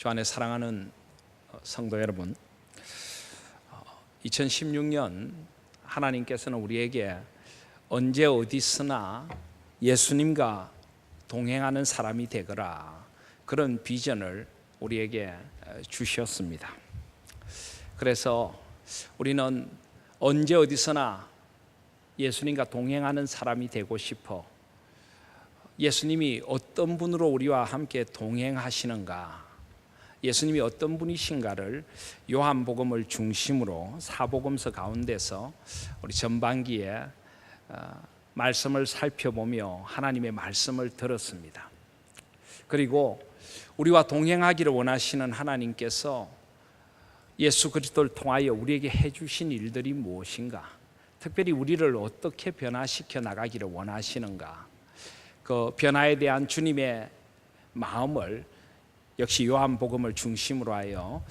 주 안에 사랑하는 성도 여러분, 2016년 하나님께서는 우리에게 언제 어디서나 예수님과 동행하는 사람이 되거라, 그런 비전을 우리에게 주셨습니다. 그래서 우리는 언제 어디서나 예수님과 동행하는 사람이 되고 싶어 예수님이 어떤 분으로 우리와 함께 동행하시는가, 예수님이 어떤 분이신가를 요한복음을 중심으로 사복음서 가운데서 우리 전반기에 말씀을 살펴보며 하나님의 말씀을 들었습니다. 그리고 우리와 동행하기를 원하시는 하나님께서 예수 그리스도를 통하여 우리에게 해주신 일들이 무엇인가, 특별히 우리를 어떻게 변화시켜 나가기를 원하시는가, 그 변화에 대한 주님의 마음을 역시 요한복음을 중심으로 하여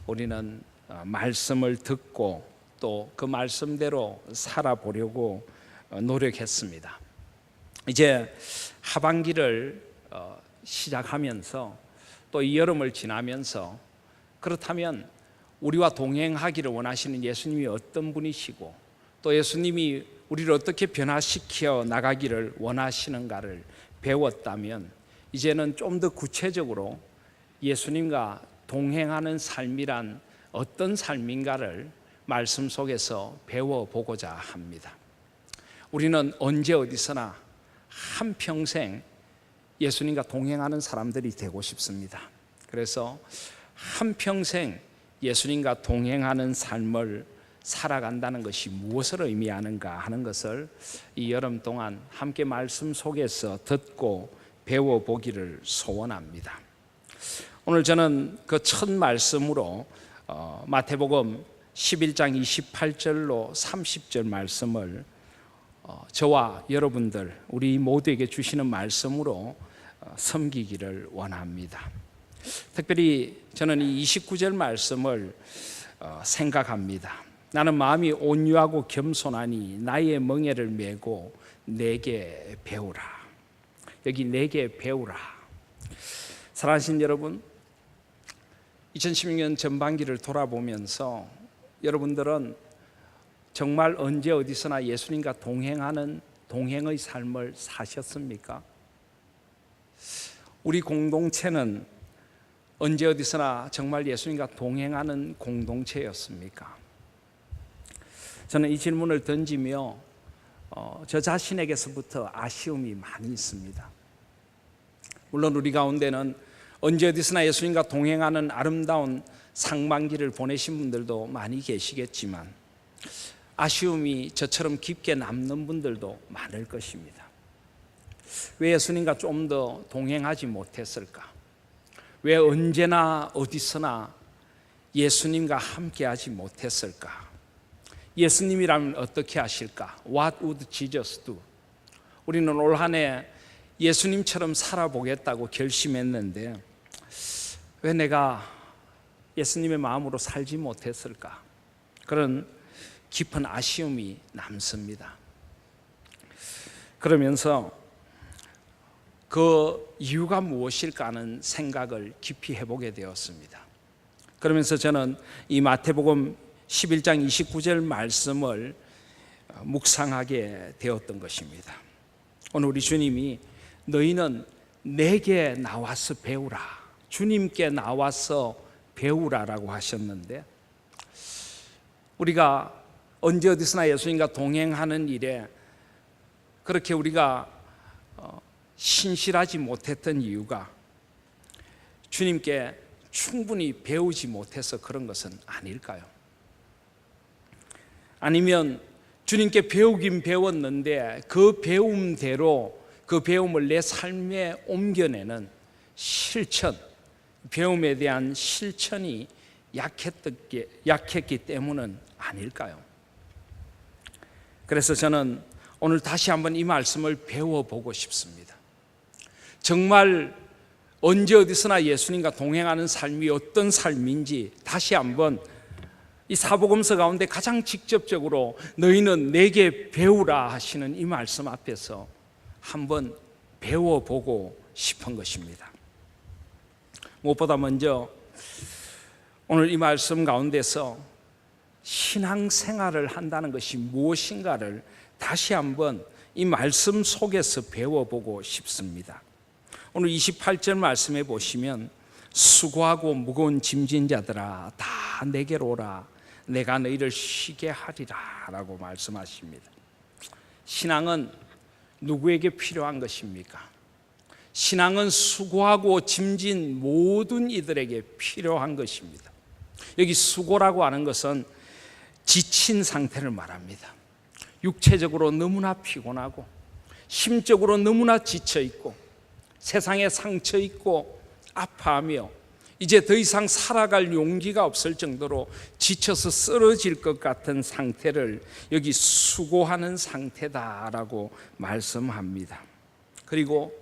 우리는 말씀을 듣고 또 그 말씀대로 살아보려고 노력했습니다. 이제 하반기를 시작하면서 또 이 여름을 지나면서, 그렇다면 우리와 동행하기를 원하시는 예수님이 어떤 분이시고 또 예수님이 우리를 어떻게 변화시켜 나가기를 원하시는가를 배웠다면, 이제는 좀 더 구체적으로 예수님과 동행하는 삶이란 어떤 삶인가를 말씀 속에서 배워보고자 합니다. 우리는 언제 어디서나 한평생 예수님과 동행하는 사람들이 되고 싶습니다. 그래서 한평생 예수님과 동행하는 삶을 살아간다는 것이 무엇을 의미하는가 하는 것을 이 여름 동안 함께 말씀 속에서 듣고 배워보기를 소원합니다. 오늘 저는 그 첫 말씀으로 마태복음 11장 28절로 30절 말씀을 저와 여러분들 우리 모두에게 주시는 말씀으로 섬기기를 원합니다. 특별히 저는 이 29절 말씀을 생각합니다. 나는 마음이 온유하고 겸손하니 나의 멍에를 메고 내게 배우라. 여기 내게 배우라. 사랑하신 여러분, 2016년 전반기를 돌아보면서 여러분들은 정말 언제 어디서나 예수님과 동행하는 동행의 삶을 사셨습니까? 우리 공동체는 언제 어디서나 정말 예수님과 동행하는 공동체였습니까? 저는 이 질문을 던지며 저 자신에게서부터 아쉬움이 많이 있습니다. 물론 우리 가운데는 언제 어디서나 예수님과 동행하는 아름다운 상반기를 보내신 분들도 많이 계시겠지만, 아쉬움이 저처럼 깊게 남는 분들도 많을 것입니다. 왜 예수님과 좀 더 동행하지 못했을까? 왜 언제나 어디서나 예수님과 함께하지 못했을까? 예수님이라면 어떻게 하실까? What would Jesus do? 우리는 올 한 해 예수님처럼 살아보겠다고 결심했는데 왜 내가 예수님의 마음으로 살지 못했을까? 그런 깊은 아쉬움이 남습니다. 그러면서 그 이유가 무엇일까 하는 생각을 깊이 해보게 되었습니다. 그러면서 저는 이 마태복음 11장 29절 말씀을 묵상하게 되었던 것입니다. 오늘 우리 주님이 너희는 내게 나와서 배우라, 주님께 나와서 배우라라고 하셨는데, 우리가 언제 어디서나 예수님과 동행하는 일에 그렇게 우리가 신실하지 못했던 이유가 주님께 충분히 배우지 못해서 그런 것은 아닐까요? 아니면 주님께 배우긴 배웠는데 그 배움대로 그 배움을 내 삶에 옮겨내는 실천, 배움에 대한 실천이 약했기 때문은 아닐까요? 그래서 저는 오늘 다시 한번 이 말씀을 배워보고 싶습니다. 정말 언제 어디서나 예수님과 동행하는 삶이 어떤 삶인지 다시 한번 이 사복음서 가운데 가장 직접적으로 너희는 내게 배우라 하시는 이 말씀 앞에서 한번 배워보고 싶은 것입니다. 무엇보다 먼저 오늘 이 말씀 가운데서 신앙생활을 한다는 것이 무엇인가를 다시 한번 이 말씀 속에서 배워보고 싶습니다. 오늘 28절 말씀에 보시면 수고하고 무거운 짐진 자들아 다 내게로 오라 내가 너희를 쉬게 하리라 라고 말씀하십니다. 신앙은 누구에게 필요한 것입니까? 신앙은 수고하고 짐진 모든 이들에게 필요한 것입니다. 여기 수고라고 하는 것은 지친 상태를 말합니다. 육체적으로 너무나 피곤하고 심적으로 너무나 지쳐 있고 세상에 상처 있고 아파하며 이제 더 이상 살아갈 용기가 없을 정도로 지쳐서 쓰러질 것 같은 상태를 여기 수고하는 상태다라고 말씀합니다. 그리고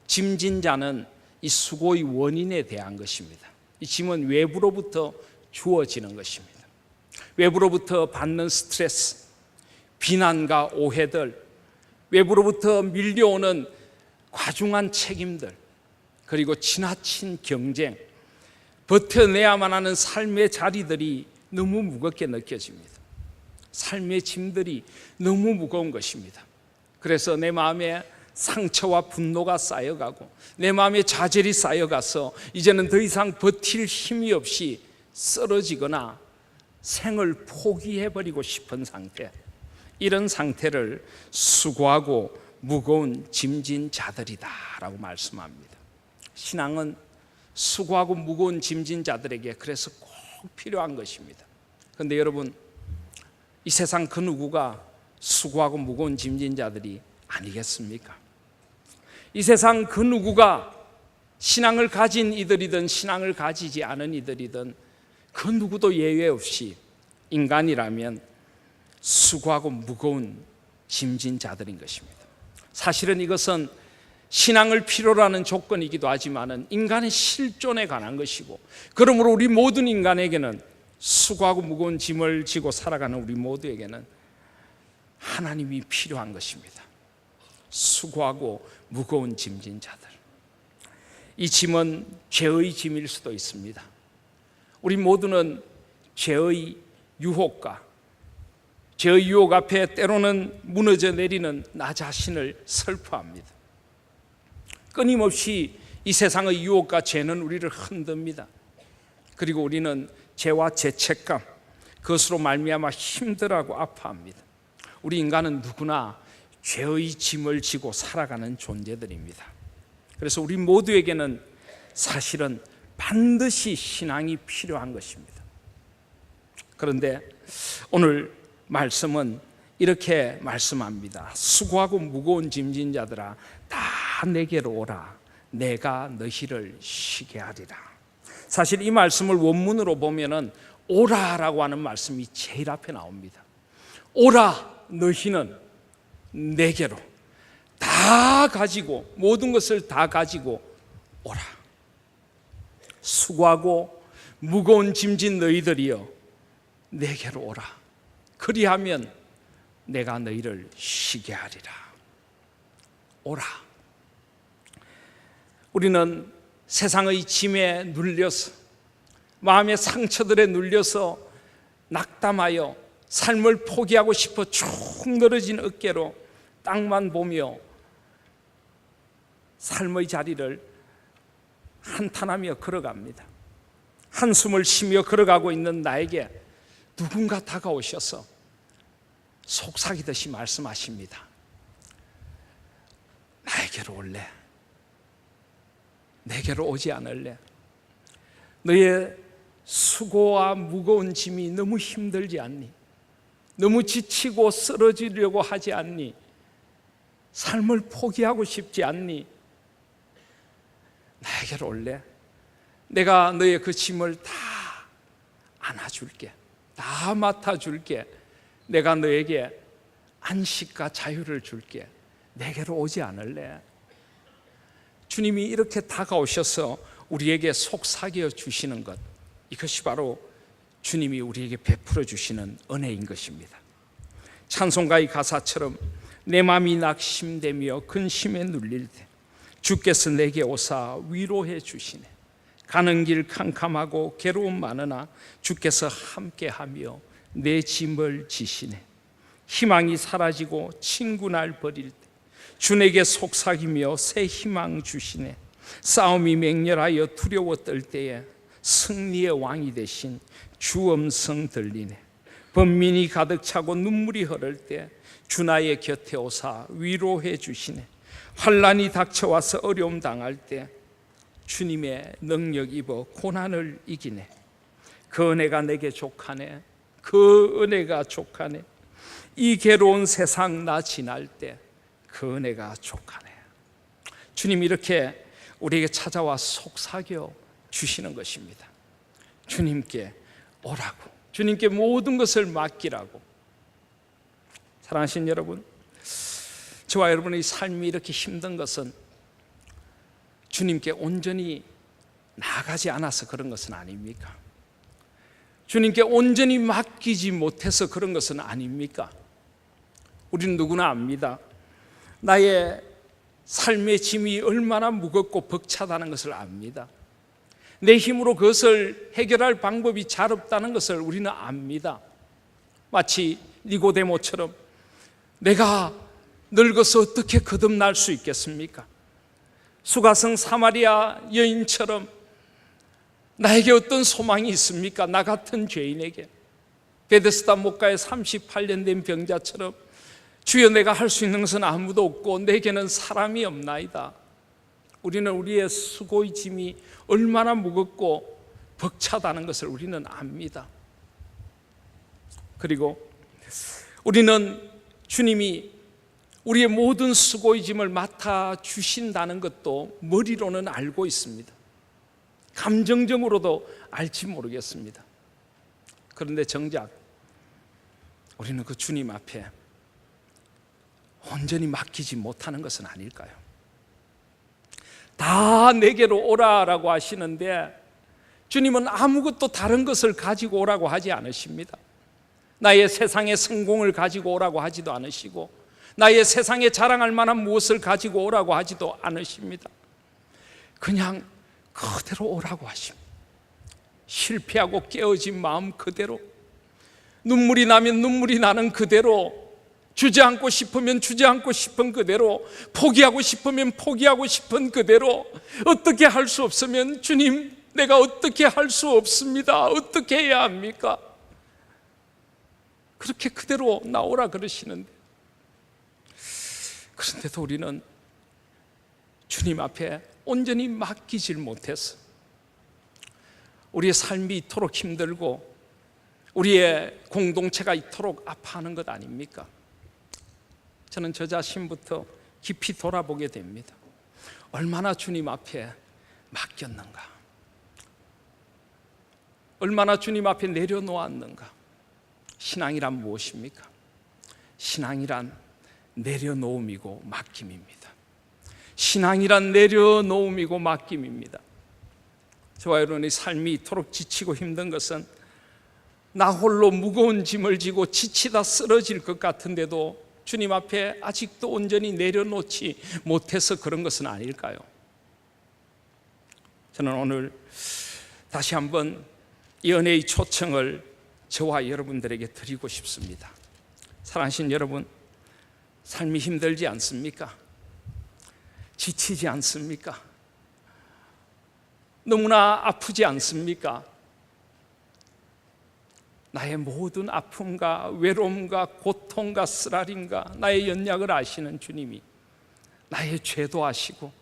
짐진 자는 이 수고의 원인에 대한 것입니다. 이 짐은 외부로부터 주어지는 것입니다. 외부로부터 받는 스트레스, 비난과 오해들, 외부로부터 밀려오는 과중한 책임들, 그리고 지나친 경쟁, 버텨내야만 하는 삶의 자리들이 너무 무겁게 느껴집니다. 삶의 짐들이 너무 무거운 것입니다. 그래서 내 마음에 상처와 분노가 쌓여가고 내 마음에 좌절이 쌓여가서 이제는 더 이상 버틸 힘이 없이 쓰러지거나 생을 포기해버리고 싶은 상태, 이런 상태를 수고하고 무거운 짐진 자들이다라고 말씀합니다. 신앙은 수고하고 무거운 짐진 자들에게 그래서 꼭 필요한 것입니다. 그런데 여러분, 이 세상 그 누구가 수고하고 무거운 짐진 자들이 아니겠습니까? 이 세상 그 누구가 신앙을 가진 이들이든 신앙을 가지지 않은 이들이든 그 누구도 예외 없이 인간이라면 수고하고 무거운 짐진 자들인 것입니다. 사실은 이것은 신앙을 필요로 하는 조건이기도 하지만 인간의 실존에 관한 것이고, 그러므로 우리 모든 인간에게는 수고하고 무거운 짐을 지고 살아가는 우리 모두에게는 하나님이 필요한 것입니다. 수고하고 무거운 짐진 자들. 이 짐은 죄의 짐일 수도 있습니다. 우리 모두는 죄의 유혹과 죄의 유혹 앞에 때로는 무너져 내리는 나 자신을 슬퍼합니다. 끊임없이 이 세상의 유혹과 죄는 우리를 흔듭니다. 그리고 우리는 죄와 죄책감, 그것으로 말미암아 힘들어하고 아파합니다. 우리 인간은 누구나 죄의 짐을 지고 살아가는 존재들입니다. 그래서 우리 모두에게는 사실은 반드시 신앙이 필요한 것입니다. 그런데 오늘 말씀은 이렇게 말씀합니다. 수고하고 무거운 짐진 자들아 다 내게로 오라 내가 너희를 쉬게 하리라. 사실 이 말씀을 원문으로 보면은 오라라고 하는 말씀이 제일 앞에 나옵니다. 오라 너희는 내게로 다 가지고, 모든 것을 다 가지고 오라. 수고하고 무거운 짐진 너희들이여 내게로 오라. 그리하면 내가 너희를 쉬게 하리라. 오라. 우리는 세상의 짐에 눌려서, 마음의 상처들에 눌려서 낙담하여 삶을 포기하고 싶어 축 늘어진 어깨로 땅만 보며 삶의 자리를 한탄하며 걸어갑니다. 한숨을 쉬며 걸어가고 있는 나에게 누군가 다가오셔서 속삭이듯이 말씀하십니다. 나에게로 올래? 내게로 오지 않을래? 너의 수고와 무거운 짐이 너무 힘들지 않니? 너무 지치고 쓰러지려고 하지 않니? 삶을 포기하고 싶지 않니? 나에게로 올래? 내가 너의 그 짐을 다 안아줄게. 다 맡아줄게. 내가 너에게 안식과 자유를 줄게. 내게로 오지 않을래? 주님이 이렇게 다가오셔서 우리에게 속삭여 주시는 것, 이것이 바로 주님이 우리에게 베풀어 주시는 은혜인 것입니다. 찬송가의 가사처럼 내 마음이 낙심되며 근심에 눌릴 때 주께서 내게 오사 위로해 주시네. 가는 길 캄캄하고 괴로움 많으나 주께서 함께하며 내 짐을 지시네. 희망이 사라지고 친구 날 버릴 때 주 내게 속삭이며 새 희망 주시네. 싸움이 맹렬하여 두려워 떨 때에 승리의 왕이 되신 주 음성 들리네. 번민이 가득 차고 눈물이 흐를 때 주 나의 곁에 오사 위로해 주시네. 환난이 닥쳐와서 어려움 당할 때 주님의 능력 입어 고난을 이기네. 그 은혜가 내게 족하네. 그 은혜가 족하네. 이 괴로운 세상 나 지날 때 그 은혜가 족하네. 주님이 이렇게 우리에게 찾아와 속삭여 주시는 것입니다. 주님께 오라고, 주님께 모든 것을 맡기라고. 사랑하신 여러분, 저와 여러분의 삶이 이렇게 힘든 것은 주님께 온전히 나아가지 않아서 그런 것은 아닙니까? 주님께 온전히 맡기지 못해서 그런 것은 아닙니까? 우리는 누구나 압니다. 나의 삶의 짐이 얼마나 무겁고 벅차다는 것을 압니다. 내 힘으로 그것을 해결할 방법이 잘 없다는 것을 우리는 압니다. 마치 니고데모처럼 내가 늙어서 어떻게 거듭날 수 있겠습니까? 수가성 사마리아 여인처럼 나에게 어떤 소망이 있습니까? 나 같은 죄인에게. 베데스다 목가에 38년 된 병자처럼 주여, 내가 할 수 있는 것은 아무도 없고 내게는 사람이 없나이다. 우리는 우리의 수고의 짐이 얼마나 무겁고 벅차다는 것을 우리는 압니다. 그리고 우리는 주님이 우리의 모든 수고의 짐을 맡아주신다는 것도 머리로는 알고 있습니다. 감정적으로도 알지 모르겠습니다. 그런데 정작 우리는 그 주님 앞에 온전히 맡기지 못하는 것은 아닐까요? 다 내게로 오라라고 하시는데 주님은 아무것도 다른 것을 가지고 오라고 하지 않으십니다. 나의 세상의 성공을 가지고 오라고 하지도 않으시고 나의 세상에 자랑할 만한 무엇을 가지고 오라고 하지도 않으십니다. 그냥 그대로 오라고 하십니다. 실패하고 깨어진 마음 그대로, 눈물이 나면 눈물이 나는 그대로, 주저앉고 싶으면 주저앉고 싶은 그대로, 포기하고 싶으면 포기하고 싶은 그대로, 어떻게 할 수 없으면 주님, 내가 어떻게 할 수 없습니다. 어떻게 해야 합니까? 그렇게 그대로 나오라 그러시는데, 그런데도 우리는 주님 앞에 온전히 맡기질 못해서 우리의 삶이 이토록 힘들고 우리의 공동체가 이토록 아파하는 것 아닙니까? 저는 저 자신부터 깊이 돌아보게 됩니다. 얼마나 주님 앞에 맡겼는가? 얼마나 주님 앞에 내려놓았는가? 신앙이란 무엇입니까? 신앙이란 내려놓음이고 맡김입니다. 신앙이란 내려놓음이고 맡김입니다. 저와 여러분의 삶이 이토록 지치고 힘든 것은 나 홀로 무거운 짐을 지고 지치다 쓰러질 것 같은데도 주님 앞에 아직도 온전히 내려놓지 못해서 그런 것은 아닐까요? 저는 오늘 다시 한번 이 은혜의 초청을 저와 여러분들에게 드리고 싶습니다. 사랑하신 여러분, 삶이 힘들지 않습니까? 지치지 않습니까? 너무나 아프지 않습니까? 나의 모든 아픔과 외로움과 고통과 쓰라림과 나의 연약을 아시는 주님이, 나의 죄도 아시고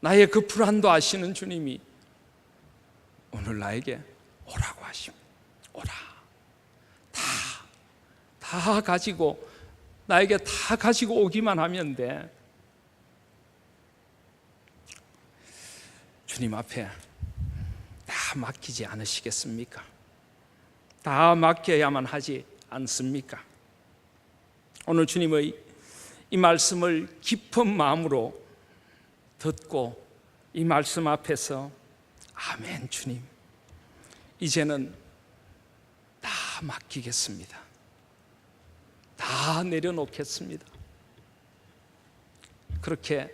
나의 그 불안도 아시는 주님이 오늘 나에게 오라고 하십니다. 오라. 다 가지고, 나에게 다 가지고 오기만 하면 돼. 주님 앞에 다 맡기지 않으시겠습니까? 다 맡겨야만 하지 않습니까? 오늘 주님의 이 말씀을 깊은 마음으로 듣고 이 말씀 앞에서 아멘, 주님, 이제는 다 맡기겠습니다. 다 내려놓겠습니다. 그렇게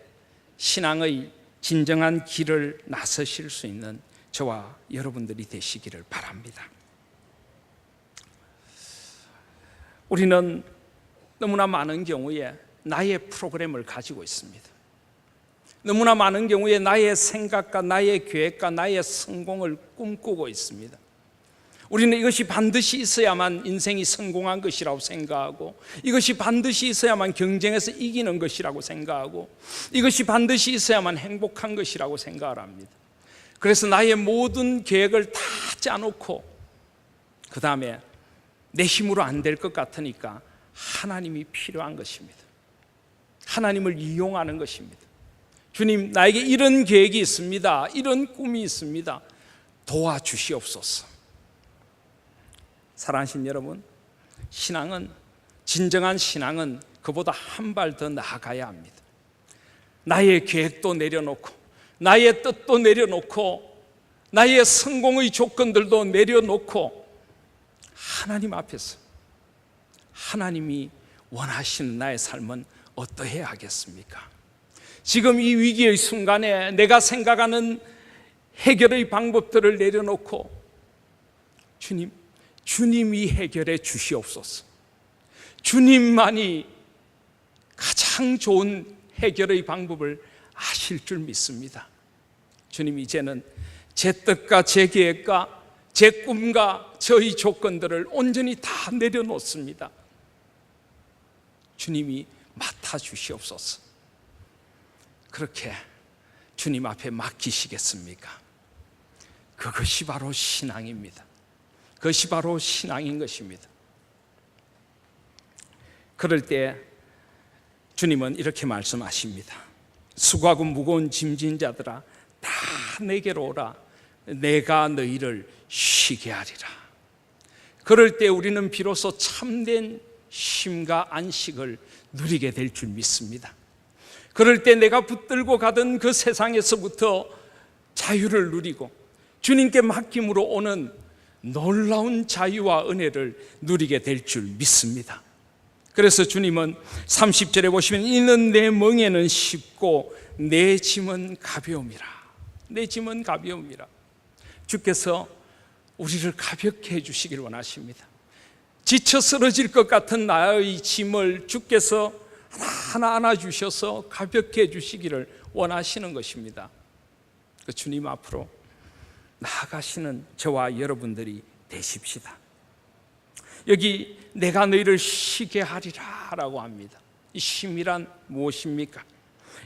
신앙의 진정한 길을 나서실 수 있는 저와 여러분들이 되시기를 바랍니다. 우리는 너무나 많은 경우에 나의 프로그램을 가지고 있습니다. 너무나 많은 경우에 나의 생각과 나의 계획과 나의 성공을 꿈꾸고 있습니다. 우리는 이것이 반드시 있어야만 인생이 성공한 것이라고 생각하고, 이것이 반드시 있어야만 경쟁에서 이기는 것이라고 생각하고, 이것이 반드시 있어야만 행복한 것이라고 생각을 합니다. 그래서 나의 모든 계획을 다 짜놓고 그 다음에 내 힘으로 안 될 것 같으니까 하나님이 필요한 것입니다. 하나님을 이용하는 것입니다. 주님, 나에게 이런 계획이 있습니다. 이런 꿈이 있습니다. 도와주시옵소서. 사랑하신 여러분, 진정한 신앙은 그보다 한 발 더 나아가야 합니다. 나의 계획도 내려놓고, 나의 뜻도 내려놓고, 나의 성공의 조건들도 내려놓고 하나님 앞에서 하나님이 원하시는 나의 삶은 어떠해야 하겠습니까? 지금 이 위기의 순간에 내가 생각하는 해결의 방법들을 내려놓고 주님이 해결해 주시옵소서. 주님만이 가장 좋은 해결의 방법을 아실 줄 믿습니다. 주님, 이제는 제 뜻과 제 계획과 제 꿈과 저의 조건들을 온전히 다 내려놓습니다. 주님이 맡아주시옵소서. 그렇게 주님 앞에 맡기시겠습니까? 그것이 바로 신앙입니다. 그것이 바로 신앙인 것입니다. 그럴 때 주님은 이렇게 말씀하십니다. 수고하고 무거운 짐진 자들아, 다 내게로 오라. 내가 너희를 쉬게 하리라. 그럴 때 우리는 비로소 참된 쉼과 안식을 누리게 될 줄 믿습니다. 그럴 때 내가 붙들고 가던 그 세상에서부터 자유를 누리고 주님께 맡김으로 오는 놀라운 자유와 은혜를 누리게 될 줄 믿습니다. 그래서 주님은 30절에 보시면 이는 내 멍에는 쉽고 내 짐은 가벼움이라. 내 짐은 가벼움이라. 주께서 우리를 가볍게 해주시길 원하십니다. 지쳐 쓰러질 것 같은 나의 짐을 주께서 하나하나 안아주셔서 가볍게 해주시기를 원하시는 것입니다. 그 주님 앞으로 나아가시는 저와 여러분들이 되십시다. 여기 내가 너희를 쉬게 하리라 라고 합니다. 이 쉼이란 무엇입니까?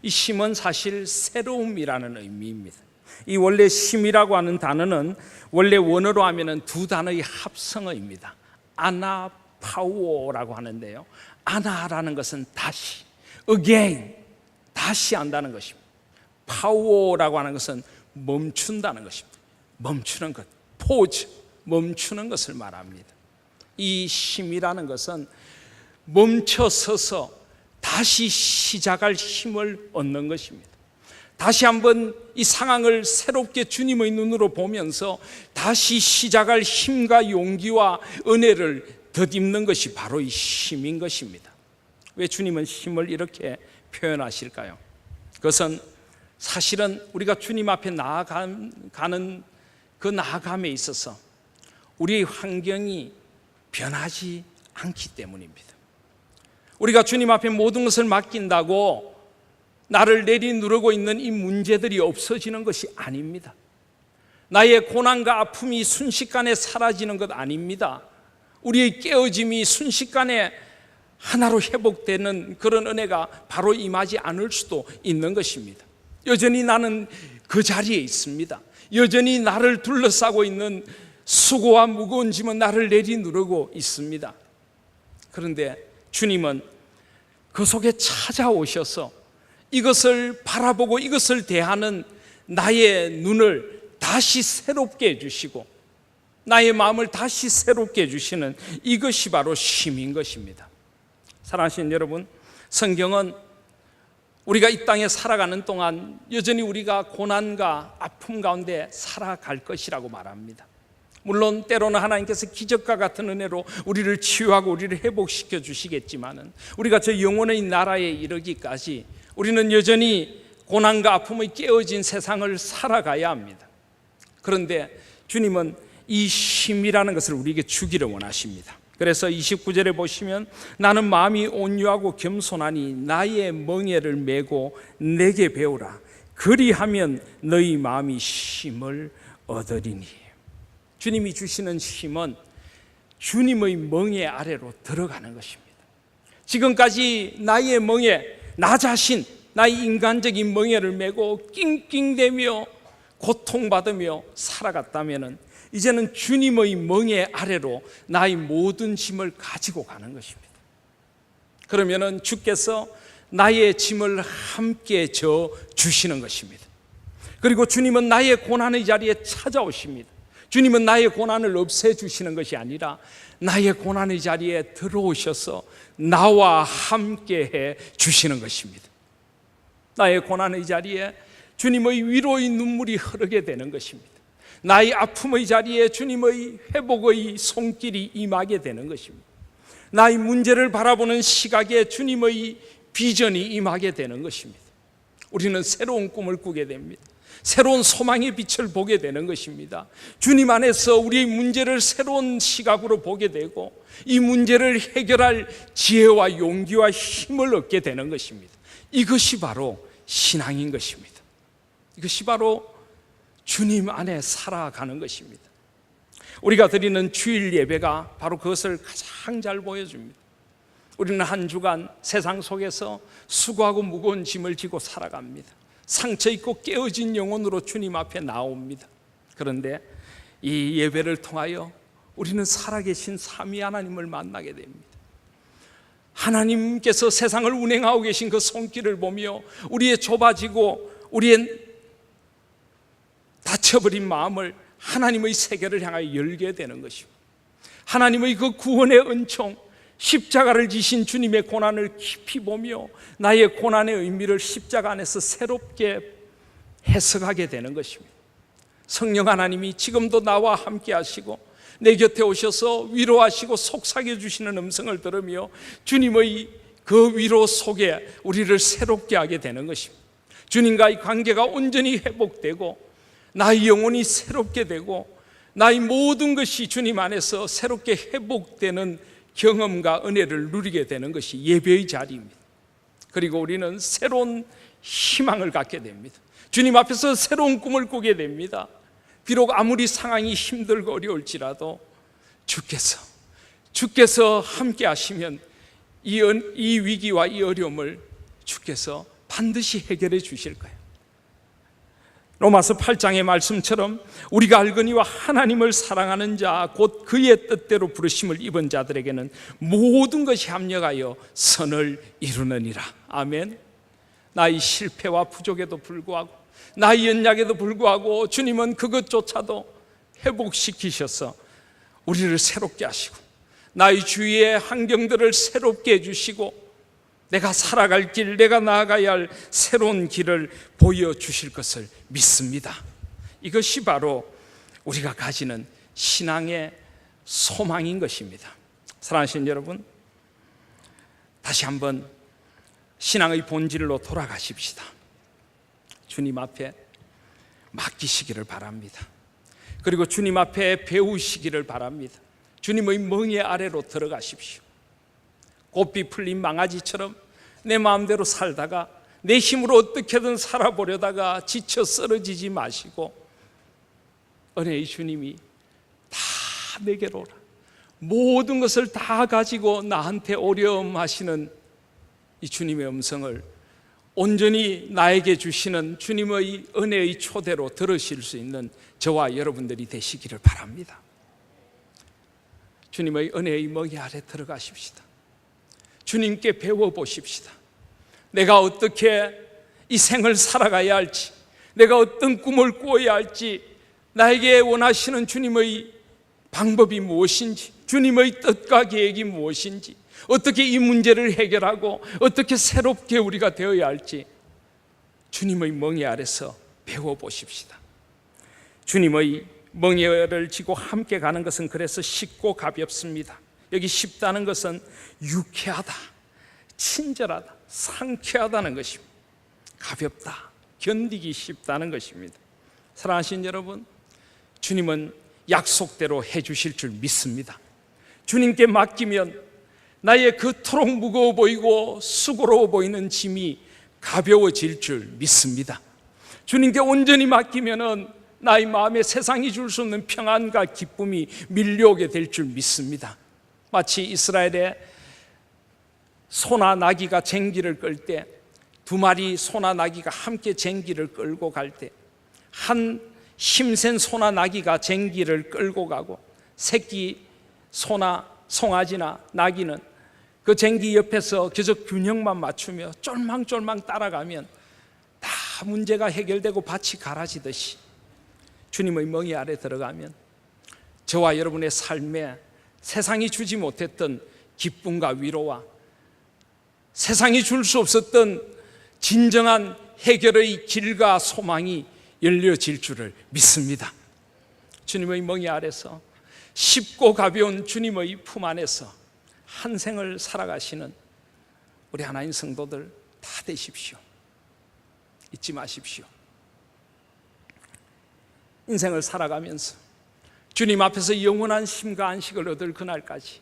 이 쉼은 사실 새로움이라는 의미입니다. 이 원래 쉼이라고 하는 단어는 원래 원어로 하면은 두 단어의 합성어입니다. 아나파우오라고 하는데요, 아나라는 것은 다시, again, 다시 한다는 것입니다. 파우오라고 하는 것은 멈춘다는 것입니다. 멈추는 것, pause, 멈추는 것을 말합니다. 이 쉼이라는 것은 멈춰서서 다시 시작할 힘을 얻는 것입니다. 다시 한번 이 상황을 새롭게 주님의 눈으로 보면서 다시 시작할 힘과 용기와 은혜를 덧입는 것이 바로 이 쉼인 것입니다. 왜 주님은 쉼을 이렇게 표현하실까요? 그것은 사실은 우리가 주님 앞에 나아가는 그 나아감에 있어서 우리의 환경이 변하지 않기 때문입니다. 우리가 주님 앞에 모든 것을 맡긴다고 나를 내리누르고 있는 이 문제들이 없어지는 것이 아닙니다. 나의 고난과 아픔이 순식간에 사라지는 것 아닙니다. 우리의 깨어짐이 순식간에 하나로 회복되는 그런 은혜가 바로 임하지 않을 수도 있는 것입니다. 여전히 나는 그 자리에 있습니다. 여전히 나를 둘러싸고 있는 수고와 무거운 짐은 나를 내리누르고 있습니다. 그런데 주님은 그 속에 찾아오셔서 이것을 바라보고 이것을 대하는 나의 눈을 다시 새롭게 해주시고 나의 마음을 다시 새롭게 해주시는 이것이 바로 쉼인 것입니다. 사랑하시는 여러분, 성경은 우리가 이 땅에 살아가는 동안 여전히 우리가 고난과 아픔 가운데 살아갈 것이라고 말합니다. 물론 때로는 하나님께서 기적과 같은 은혜로 우리를 치유하고 우리를 회복시켜 주시겠지만은 우리가 저 영원의 나라에 이르기까지 우리는 여전히 고난과 아픔의 깨어진 세상을 살아가야 합니다. 그런데 주님은 이 쉼이라는 것을 우리에게 주기를 원하십니다. 그래서 29절에 보시면 나는 마음이 온유하고 겸손하니 나의 멍에를 메고 내게 배우라. 그리하면 너희 마음이 쉼을 얻으리니. 주님이 주시는 쉼은 주님의 멍에 아래로 들어가는 것입니다. 지금까지 나의 멍에, 나 자신, 나의 인간적인 멍에를 메고 낑낑대며 고통받으며 살아갔다면 이제는 주님의 멍에 아래로 나의 모든 짐을 가지고 가는 것입니다. 그러면 주께서 나의 짐을 함께 져 주시는 것입니다. 그리고 주님은 나의 고난의 자리에 찾아오십니다. 주님은 나의 고난을 없애주시는 것이 아니라 나의 고난의 자리에 들어오셔서 나와 함께 해 주시는 것입니다. 나의 고난의 자리에 주님의 위로의 눈물이 흐르게 되는 것입니다. 나의 아픔의 자리에 주님의 회복의 손길이 임하게 되는 것입니다. 나의 문제를 바라보는 시각에 주님의 비전이 임하게 되는 것입니다. 우리는 새로운 꿈을 꾸게 됩니다. 새로운 소망의 빛을 보게 되는 것입니다. 주님 안에서 우리의 문제를 새로운 시각으로 보게 되고 이 문제를 해결할 지혜와 용기와 힘을 얻게 되는 것입니다. 이것이 바로 신앙인 것입니다. 이것이 바로 주님 안에 살아가는 것입니다. 우리가 드리는 주일 예배가 바로 그것을 가장 잘 보여줍니다. 우리는 한 주간 세상 속에서 수고하고 무거운 짐을 지고 살아갑니다. 상처 있고 깨어진 영혼으로 주님 앞에 나옵니다. 그런데 이 예배를 통하여 우리는 살아계신 삼위 하나님을 만나게 됩니다. 하나님께서 세상을 운행하고 계신 그 손길을 보며 우리의 좁아지고 우리의 닫혀버린 마음을 하나님의 세계를 향하여 열게 되는 것입니다. 하나님의 그 구원의 은총, 십자가를 지신 주님의 고난을 깊이 보며 나의 고난의 의미를 십자가 안에서 새롭게 해석하게 되는 것입니다. 성령 하나님이 지금도 나와 함께 하시고 내 곁에 오셔서 위로하시고 속삭여 주시는 음성을 들으며 주님의 그 위로 속에 우리를 새롭게 하게 되는 것입니다. 주님과의 관계가 온전히 회복되고 나의 영혼이 새롭게 되고 나의 모든 것이 주님 안에서 새롭게 회복되는 경험과 은혜를 누리게 되는 것이 예배의 자리입니다. 그리고 우리는 새로운 희망을 갖게 됩니다. 주님 앞에서 새로운 꿈을 꾸게 됩니다. 비록 아무리 상황이 힘들고 어려울지라도 주께서 함께 하시면 이 위기와 이 어려움을 주께서 반드시 해결해 주실 거예요. 로마서 8장의 말씀처럼 우리가 알거니와 하나님을 사랑하는 자 곧 그의 뜻대로 부르심을 입은 자들에게는 모든 것이 합력하여 선을 이루느니라. 아멘. 나의 실패와 부족에도 불구하고 나의 연약에도 불구하고 주님은 그것조차도 회복시키셔서 우리를 새롭게 하시고 나의 주위의 환경들을 새롭게 해주시고 내가 살아갈 길, 내가 나아가야 할 새로운 길을 보여주실 것을 믿습니다. 이것이 바로 우리가 가지는 신앙의 소망인 것입니다. 사랑하시는 여러분, 다시 한번 신앙의 본질로 돌아가십시다. 주님 앞에 맡기시기를 바랍니다. 그리고 주님 앞에 배우시기를 바랍니다. 주님의 멍에 아래로 들어가십시오. 고삐 풀린 망아지처럼 내 마음대로 살다가 내 힘으로 어떻게든 살아보려다가 지쳐 쓰러지지 마시고 은혜의 주님이 다 내게로 오라. 모든 것을 다 가지고 나한테 오렴 하시는 이 주님의 음성을 온전히 나에게 주시는 주님의 은혜의 초대로 들으실 수 있는 저와 여러분들이 되시기를 바랍니다. 주님의 은혜의 멍에 아래 들어가십시다. 주님께 배워보십시다. 내가 어떻게 이 생을 살아가야 할지, 내가 어떤 꿈을 꾸어야 할지, 나에게 원하시는 주님의 방법이 무엇인지, 주님의 뜻과 계획이 무엇인지, 어떻게 이 문제를 해결하고 어떻게 새롭게 우리가 되어야 할지 주님의 멍에 아래서 배워보십시다. 주님의 멍에를 지고 함께 가는 것은 그래서 쉽고 가볍습니다. 여기 쉽다는 것은 유쾌하다, 친절하다, 상쾌하다는 것입니다. 가볍다, 견디기 쉽다는 것입니다. 사랑하시는 여러분, 주님은 약속대로 해주실 줄 믿습니다. 주님께 맡기면 나의 그토록 무거워 보이고 수고로워 보이는 짐이 가벼워질 줄 믿습니다. 주님께 온전히 맡기면 나의 마음에 세상이 줄 수 없는 평안과 기쁨이 밀려오게 될 줄 믿습니다. 마치 이스라엘의 소나 나귀가 쟁기를 끌 때, 두 마리 소나 나귀가 함께 쟁기를 끌고 갈 때, 한 힘센 소나 나귀가 쟁기를 끌고 가고 새끼 소나 송아지나 나귀는 그 쟁기 옆에서 계속 균형만 맞추며 쫄망쫄망 따라가면 다 문제가 해결되고 밭이 갈아지듯이 주님의 멍에 아래 들어가면 저와 여러분의 삶에 세상이 주지 못했던 기쁨과 위로와 세상이 줄 수 없었던 진정한 해결의 길과 소망이 열려질 줄을 믿습니다. 주님의 멍에 아래서 쉽고 가벼운 주님의 품 안에서 한 생을 살아가시는 우리 하나님 성도들 다 되십시오. 잊지 마십시오. 인생을 살아가면서 주님 앞에서 영원한 쉼과 안식을 얻을 그날까지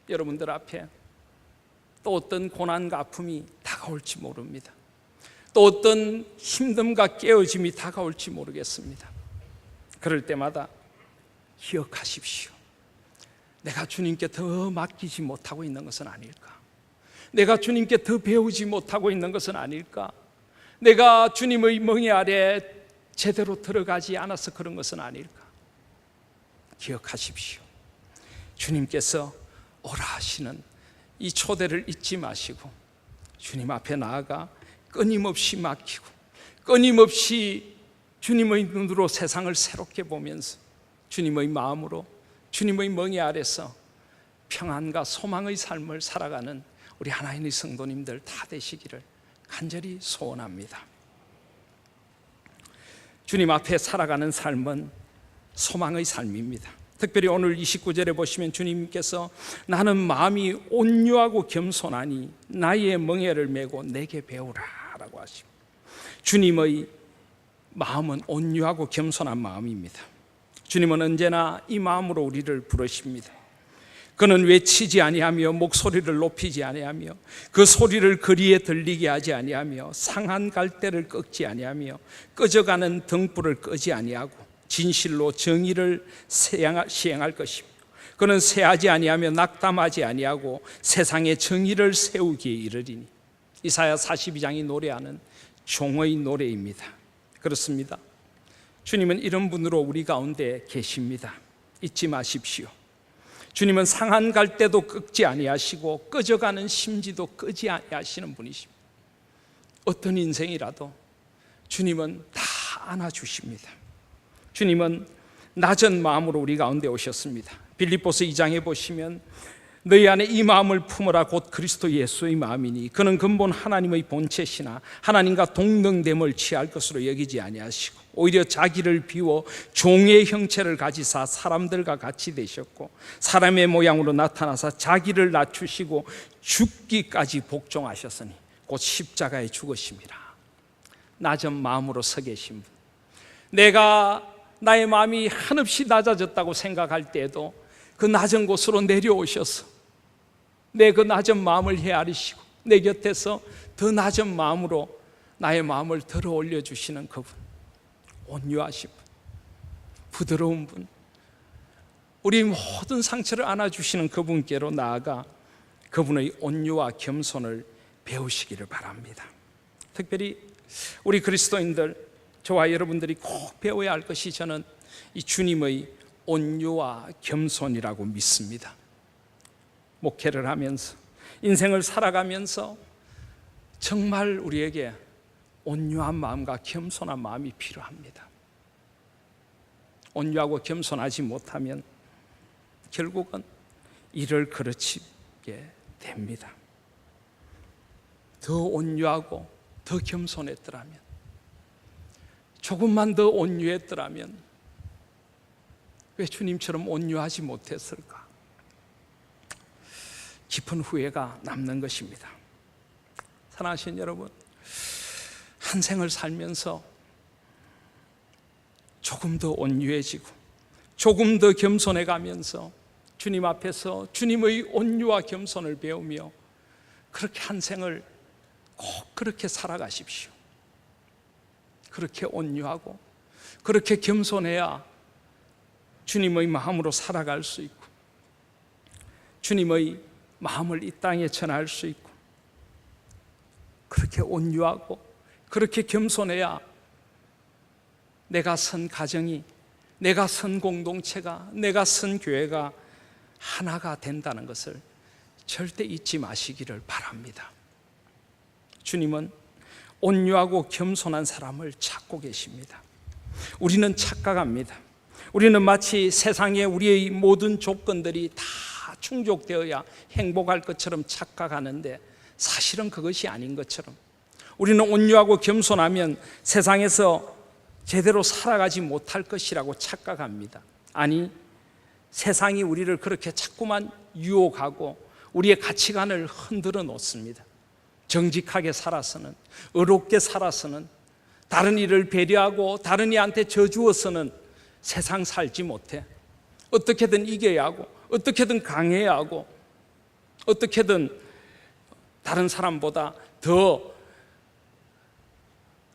여러분들 앞에 또 어떤 고난과 아픔이 다가올지 모릅니다. 또 어떤 힘듦과 깨어짐이 다가올지 모르겠습니다. 그럴 때마다 기억하십시오. 내가 주님께 더 맡기지 못하고 있는 것은 아닐까? 내가 주님께 더 배우지 못하고 있는 것은 아닐까? 내가 주님의 멍에 아래 제대로 들어가지 않아서 그런 것은 아닐까? 기억하십시오. 주님께서 오라 하시는 이 초대를 잊지 마시고 주님 앞에 나아가 끊임없이 맡기고 끊임없이 주님의 눈으로 세상을 새롭게 보면서 주님의 마음으로 주님의 멍에 아래서 평안과 소망의 삶을 살아가는 우리 하나님의 성도님들 다 되시기를 간절히 소원합니다. 주님 앞에 살아가는 삶은 소망의 삶입니다. 특별히 오늘 29절에 보시면 주님께서 나는 마음이 온유하고 겸손하니 나의 멍에를 메고 내게 배우라 라고 하십니다. 주님의 마음은 온유하고 겸손한 마음입니다. 주님은 언제나 이 마음으로 우리를 부르십니다. 그는 외치지 아니하며 목소리를 높이지 아니하며 그 소리를 거리에 들리게 하지 아니하며 상한 갈대를 꺾지 아니하며 꺼져가는 등불을 끄지 아니하고 진실로 정의를 시행할 것이며 그는 쇠하지 아니하며 낙담하지 아니하고 세상에 정의를 세우기에 이르리니. 이사야 42장이 노래하는 종의 노래입니다. 그렇습니다. 주님은 이런 분으로 우리 가운데 계십니다. 잊지 마십시오. 주님은 상한 갈대도 꺾지 아니하시고 꺼져가는 심지도 끄지 아니하시는 분이십니다. 어떤 인생이라도 주님은 다 안아주십니다. 주님은 낮은 마음으로 우리 가운데 오셨습니다. 빌립보서 2장에 보시면 너희 안에 이 마음을 품으라 곧 그리스도 예수의 마음이니 그는 근본 하나님의 본체시나 하나님과 동등됨을 취할 것으로 여기지 아니하시고 오히려 자기를 비워 종의 형체를 가지사 사람들과 같이 되셨고 사람의 모양으로 나타나사 자기를 낮추시고 죽기까지 복종하셨으니 곧 십자가에 죽으심이라. 낮은 마음으로 서 계신 분, 내가 나의 마음이 한없이 낮아졌다고 생각할 때에도 그 낮은 곳으로 내려오셔서 내 그 낮은 마음을 헤아리시고 내 곁에서 더 낮은 마음으로 나의 마음을 들어 올려주시는 그분, 온유하신 분, 부드러운 분, 우리 모든 상처를 안아주시는 그분께로 나아가 그분의 온유와 겸손을 배우시기를 바랍니다. 특별히 우리 그리스도인들, 저와 여러분들이 꼭 배워야 할 것이 저는 이 주님의 온유와 겸손이라고 믿습니다. 목회를 하면서 인생을 살아가면서 정말 우리에게 온유한 마음과 겸손한 마음이 필요합니다. 온유하고 겸손하지 못하면 결국은 이를 그르치게 됩니다. 더 온유하고 더 겸손했더라면, 조금만 더 온유했더라면 왜 주님처럼 온유하지 못했을까? 깊은 후회가 남는 것입니다. 사랑하시는 여러분, 한 생을 살면서 조금 더 온유해지고 조금 더 겸손해 가면서 주님 앞에서 주님의 온유와 겸손을 배우며 그렇게 한 생을 꼭 그렇게 살아가십시오. 그렇게 온유하고 그렇게 겸손해야 주님의 마음으로 살아갈 수 있고 주님의 마음을 이 땅에 전할 수 있고 그렇게 온유하고 그렇게 겸손해야 내가 선 가정이, 내가 선 공동체가, 내가 선 교회가 하나가 된다는 것을 절대 잊지 마시기를 바랍니다. 주님은 온유하고 겸손한 사람을 찾고 계십니다. 우리는 착각합니다. 우리는 마치 세상에 우리의 모든 조건들이 다 충족되어야 행복할 것처럼 착각하는데 사실은 그것이 아닌 것처럼 우리는 온유하고 겸손하면 세상에서 제대로 살아가지 못할 것이라고 착각합니다. 아니, 세상이 우리를 그렇게 자꾸만 유혹하고 우리의 가치관을 흔들어 놓습니다. 정직하게 살아서는, 의롭게 살아서는, 다른 이를 배려하고 다른 이한테 져주어서는 세상 살지 못해. 어떻게든 이겨야 하고 어떻게든 강해야 하고 어떻게든 다른 사람보다 더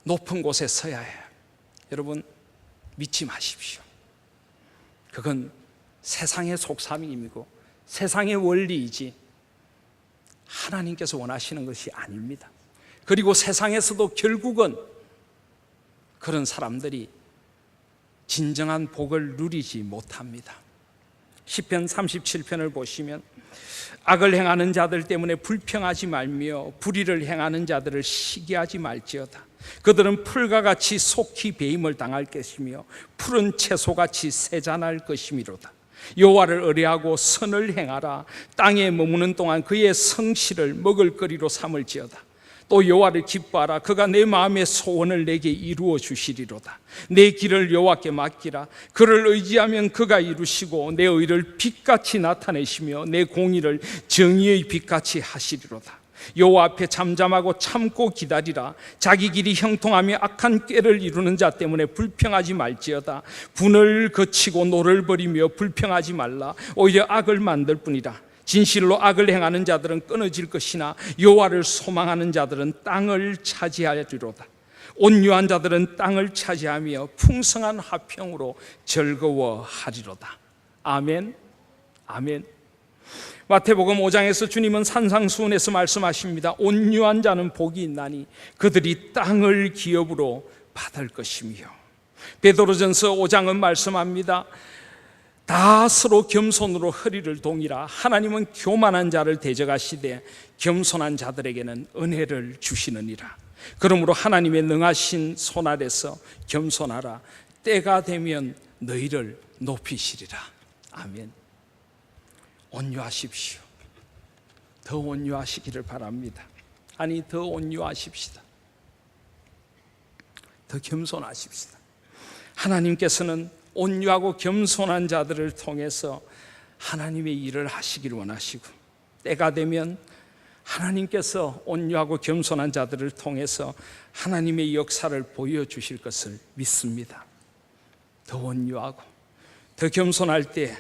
높은 곳에 서야 해요. 여러분, 믿지 마십시오. 그건 세상의 속삭임이고 세상의 원리이지 하나님께서 원하시는 것이 아닙니다. 그리고 세상에서도 결국은 그런 사람들이 진정한 복을 누리지 못합니다. 시편 37편을 보시면 악을 행하는 자들 때문에 불평하지 말며 불의를 행하는 자들을 시기하지 말지어다. 그들은 풀과 같이 속히 배임을 당할 것이며 푸른 채소같이 세잔할 것이미로다. 여호와를 의뢰하고 선을 행하라. 땅에 머무는 동안 그의 성실을 먹을거리로 삼을지어다. 또 여호와를 기뻐하라. 그가 내 마음의 소원을 내게 이루어 주시리로다. 내 길을 여호와께 맡기라. 그를 의지하면 그가 이루시고 내 의를 빛같이 나타내시며 내 공의를 정의의 빛같이 하시리로다. 여호와 앞에 잠잠하고 참고 기다리라. 자기 길이 형통하며 악한 꾀를 이루는 자 때문에 불평하지 말지어다. 분을 거치고 노를 버리며 불평하지 말라. 오히려 악을 만들 뿐이라. 진실로 악을 행하는 자들은 끊어질 것이나 여호와를 소망하는 자들은 땅을 차지하리로다. 온유한 자들은 땅을 차지하며 풍성한 화평으로 즐거워하리로다. 아멘. 아멘. 마태복음 5장에서 주님은 산상수훈에서 말씀하십니다. 온유한 자는 복이 있나니 그들이 땅을 기업으로 받을 것이며, 베드로전서 5장은 말씀합니다. 다 서로 겸손으로 허리를 동이라. 하나님은 교만한 자를 대적하시되 겸손한 자들에게는 은혜를 주시느니라. 그러므로 하나님의 능하신 손 아래서 겸손하라. 때가 되면 너희를 높이시리라. 아멘. 온유하십시오. 더 온유하시기를 바랍니다. 아니, 더 온유하십시다. 더 겸손하십시다. 하나님께서는 온유하고 겸손한 자들을 통해서 하나님의 일을 하시기를 원하시고, 때가 되면 하나님께서 온유하고 겸손한 자들을 통해서 하나님의 역사를 보여주실 것을 믿습니다. 더 온유하고 더 겸손할 때,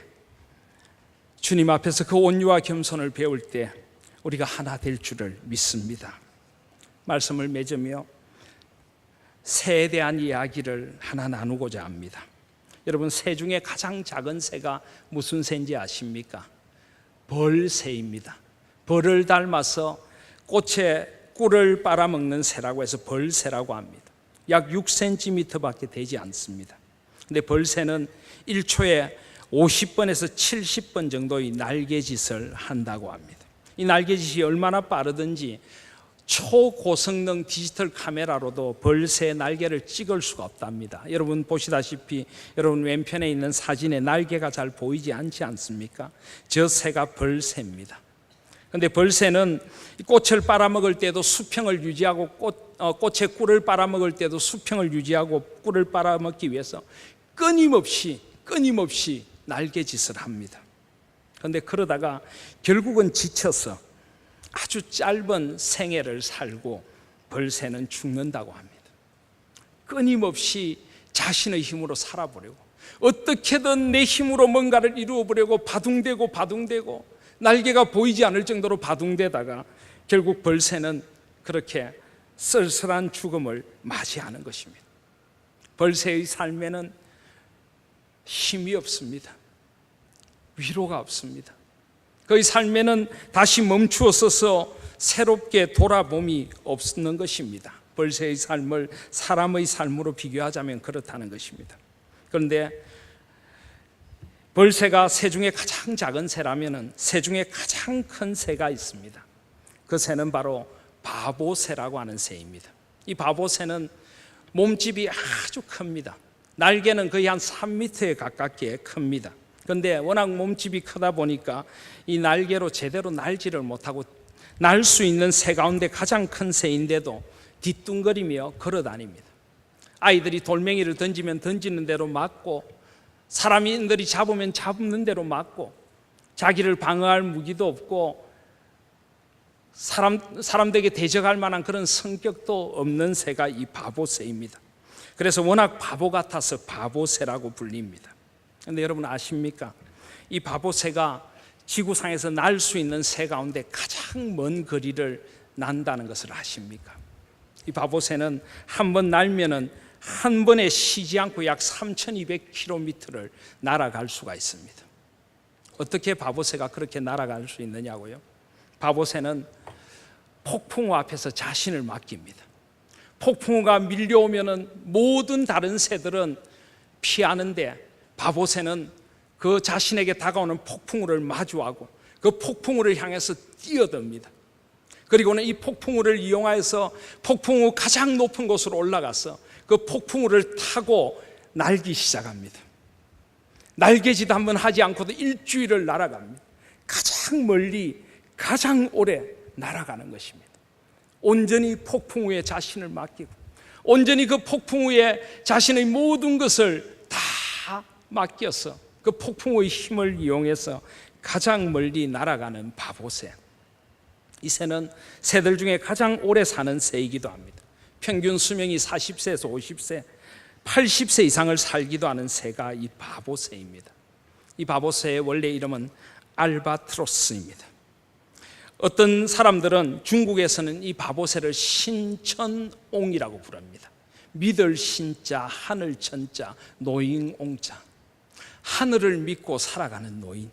주님 앞에서 그 온유와 겸손을 배울 때 우리가 하나 될 줄을 믿습니다. 말씀을 맺으며 새에 대한 이야기를 하나 나누고자 합니다. 여러분, 새 중에 가장 작은 새가 무슨 새인지 아십니까? 벌새입니다. 벌을 닮아서 꽃에 꿀을 빨아먹는 새라고 해서 벌새라고 합니다. 약 6cm밖에 되지 않습니다. 근데 벌새는 1초에 50번에서 70번 정도의 날개짓을 한다고 합니다. 이 날개짓이 얼마나 빠르든지 초고성능 디지털 카메라로도 벌새 날개를 찍을 수가 없답니다. 여러분 보시다시피 여러분 왼편에 있는 사진에 날개가 잘 보이지 않지 않습니까? 저 새가 벌새입니다. 그런데 벌새는 꽃을 빨아먹을 때도 수평을 유지하고 꽃에 꿀을 빨아먹을 때도 수평을 유지하고 꿀을 빨아먹기 위해서 끊임없이 날개짓을 합니다. 그런데 그러다가 결국은 지쳐서 아주 짧은 생애를 살고 벌새는 죽는다고 합니다. 끊임없이 자신의 힘으로 살아보려고, 어떻게든 내 힘으로 뭔가를 이루어보려고 바둥대고 날개가 보이지 않을 정도로 바둥대다가 결국 벌새는 그렇게 쓸쓸한 죽음을 맞이하는 것입니다. 벌새의 삶에는 힘이 없습니다. 위로가 없습니다. 그의 삶에는 다시 멈추어 서서 새롭게 돌아봄이 없는 것입니다. 벌새의 삶을 사람의 삶으로 비교하자면 그렇다는 것입니다. 그런데 벌새가 새 중에 가장 작은 새라면 새 중에 가장 큰 새가 있습니다. 그 새는 바로 바보새라고 하는 새입니다. 이 바보새는 몸집이 아주 큽니다. 날개는 거의 한 3m에 가깝게 큽니다. 그런데 워낙 몸집이 크다 보니까 이 날개로 제대로 날지를 못하고 날 수 있는 새 가운데 가장 큰 새인데도 뒤뚱거리며 걸어다닙니다. 아이들이 돌멩이를 던지면 던지는 대로 맞고, 사람들이 잡으면 잡는 대로 맞고, 자기를 방어할 무기도 없고 사람들에게 대적할 만한 그런 성격도 없는 새가 이 바보새입니다. 그래서 워낙 바보 같아서 바보새라고 불립니다. 그런데 여러분 아십니까? 이 바보새가 지구상에서 날 수 있는 새 가운데 가장 먼 거리를 난다는 것을 아십니까? 이 바보새는 한 번 날면은 한 번에 쉬지 않고 약 3200km를 날아갈 수가 있습니다. 어떻게 바보새가 그렇게 날아갈 수 있느냐고요? 바보새는 폭풍우 앞에서 자신을 맡깁니다. 폭풍우가 밀려오면은 모든 다른 새들은 피하는데 바보새는 그 자신에게 다가오는 폭풍우를 마주하고 그 폭풍우를 향해서 뛰어듭니다. 그리고는 이 폭풍우를 이용하여서 폭풍우 가장 높은 곳으로 올라가서 그 폭풍우를 타고 날기 시작합니다. 날개짓 한번 하지 않고도 일주일을 날아갑니다. 가장 멀리 가장 오래 날아가는 것입니다. 온전히 폭풍우에 자신을 맡기고 온전히 그 폭풍우에 자신의 모든 것을 다 맡겨서 그 폭풍우의 힘을 이용해서 가장 멀리 날아가는 바보새. 이 새는 새들 중에 가장 오래 사는 새이기도 합니다. 평균 수명이 40세에서 50세, 80세 이상을 살기도 하는 새가 이 바보새입니다. 이 바보새의 원래 이름은 알바트로스입니다. 어떤 사람들은 중국에서는 이 바보새를 신천옹이라고 부릅니다. 믿을 신자, 하늘 천자, 노인옹자. 하늘을 믿고 살아가는 노인,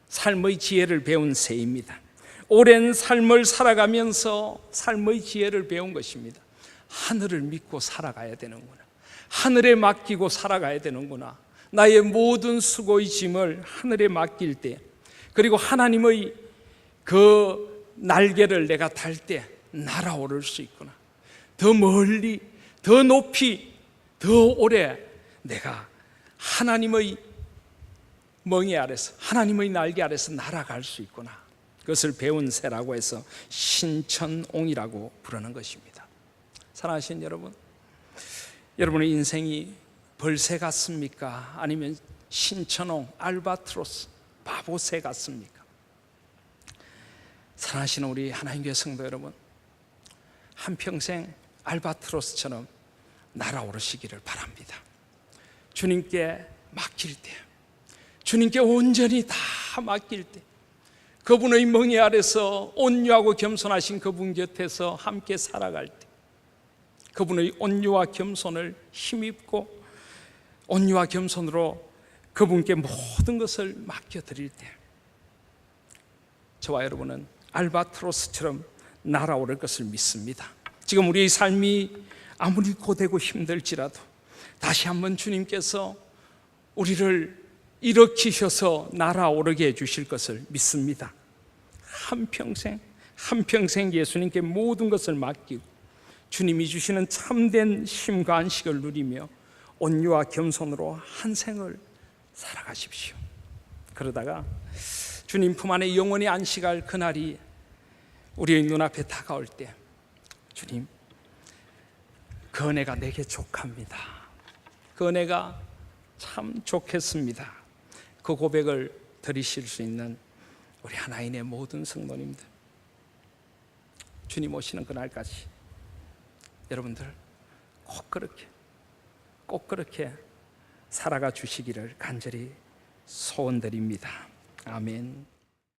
삶의 지혜를 배운 새입니다. 오랜 삶을 살아가면서 삶의 지혜를 배운 것입니다. 하늘을 믿고 살아가야 되는구나, 하늘에 맡기고 살아가야 되는구나. 나의 모든 수고의 짐을 하늘에 맡길 때, 그리고 하나님의 그 날개를 내가 달때 날아오를 수 있구나. 더 멀리, 더 높이, 더 오래 내가 하나님의 멍에 아래서, 하나님의 날개 아래서 날아갈 수 있구나. 그것을 배운 새라고 해서 신천옹이라고 부르는 것입니다. 사랑하신 여러분, 여러분의 인생이 벌새 같습니까? 아니면 신천옹, 알바트로스, 바보새 같습니까? 사랑하시는 우리 하나님교회 성도 여러분, 한평생 알바트로스처럼 날아오르시기를 바랍니다. 주님께 맡길 때, 주님께 온전히 다 맡길 때, 그분의 멍에 아래서 온유하고 겸손하신 그분 곁에서 함께 살아갈 때, 그분의 온유와 겸손을 힘입고 온유와 겸손으로 그분께 모든 것을 맡겨드릴 때, 저와 여러분은 알바트로스처럼 날아오를 것을 믿습니다. 지금 우리의 삶이 아무리 고되고 힘들지라도 다시 한번 주님께서 우리를 일으키셔서 날아오르게 해주실 것을 믿습니다. 한평생 예수님께 모든 것을 맡기고 주님이 주시는 참된 쉼과 안식을 누리며 온유와 겸손으로 한 생을 살아가십시오. 그러다가 주님 품 안에 영원히 안식할 그날이 우리의 눈앞에 다가올 때, 주님, 그 은혜가 내게 족합니다, 그 은혜가 참 좋겠습니다, 그 고백을 드리실 수 있는 우리 하나인의 모든 성도님들, 주님 오시는 그날까지 여러분들 꼭 그렇게 꼭 그렇게 살아가 주시기를 간절히 소원드립니다. 아멘.